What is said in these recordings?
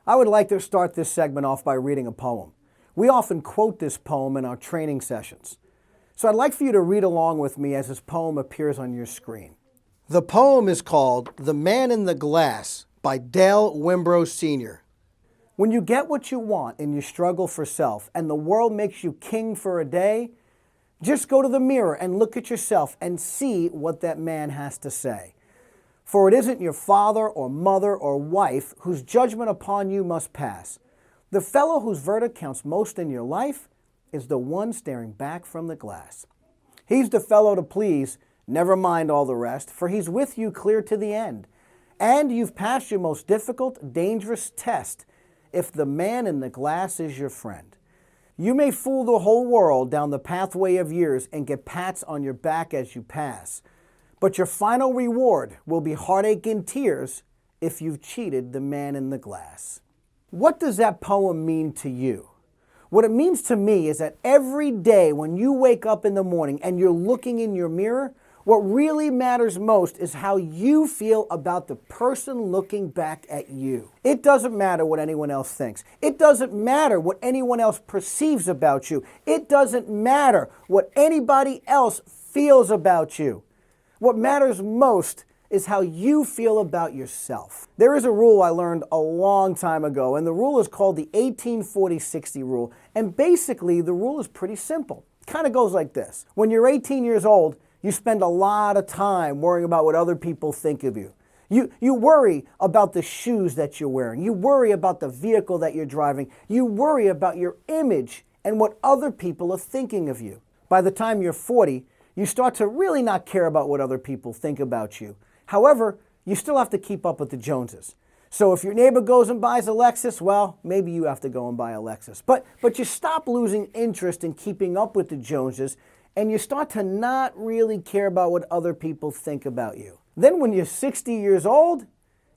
I would like to start this segment off by reading a poem. We often quote this poem in our training sessions. So I'd like for you to read along with me as this poem appears on your screen. The poem is called The Man in the Glass by Dale Wimbrow Sr. When you get what you want in your struggle for self and the world makes you king for a day, just go to the mirror and look at yourself and see what that man has to say. For it isn't your father or mother or wife whose judgment upon you must pass. The fellow whose verdict counts most in your life is the one staring back from the glass. He's the fellow to please, never mind all the rest, for he's with you clear to the end. And you've passed your most difficult, dangerous test if the man in the glass is your friend. You may fool the whole world down the pathway of years and get pats on your back as you pass. But your final reward will be heartache and tears if you've cheated the man in the glass. What does that poem mean to you? What it means to me is that every day when you wake up in the morning and you're looking in your mirror, what really matters most is how you feel about the person looking back at you. It doesn't matter what anyone else thinks. It doesn't matter what anyone else perceives about you. It doesn't matter what anybody else feels about you. What matters most is how you feel about yourself. There is a rule I learned a long time ago, and the rule is called the 18-40-60 rule. And basically, the rule is pretty simple. It kind of goes like this. When you're 18 years old, you spend a lot of time worrying about what other people think of you. You worry about the shoes that you're wearing. You worry about the vehicle that you're driving. You worry about your image and what other people are thinking of you. By the time you're 40, you start to really not care about what other people think about you. However, you still have to keep up with the Joneses. So if your neighbor goes and buys a Lexus, well, maybe you have to go and buy a Lexus. But you stop losing interest in keeping up with the Joneses, and you start to not really care about what other people think about you. Then when you're 60 years old,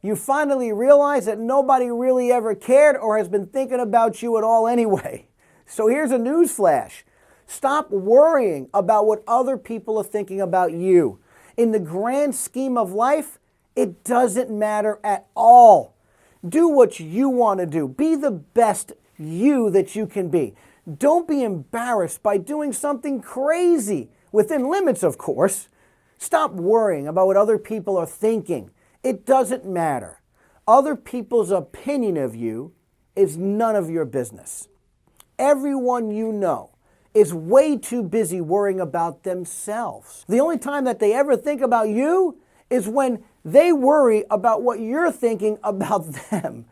you finally realize that nobody really ever cared or has been thinking about you at all anyway. So here's a news flash. Stop worrying about what other people are thinking about you. In the grand scheme of life, it doesn't matter at all. Do what you want to do. Be the best you that you can be. Don't be embarrassed by doing something crazy, within limits, of course. Stop worrying about what other people are thinking. It doesn't matter. Other people's opinion of you is none of your business. Everyone you know is way too busy worrying about themselves. The only time that they ever think about you is when they worry about what you're thinking about them.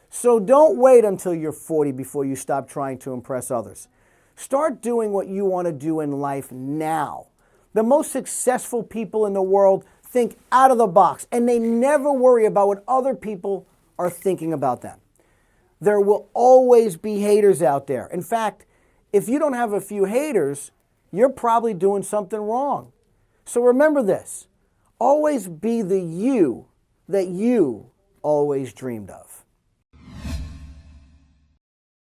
So don't wait until you're 40 before you stop trying to impress others. Start doing what you want to do in life now. The most successful people in the world think out of the box, and they never worry about what other people are thinking about them. There will always be haters out there. In fact, if you don't have a few haters, you're probably doing something wrong. So remember this. Always be the you that you always dreamed of.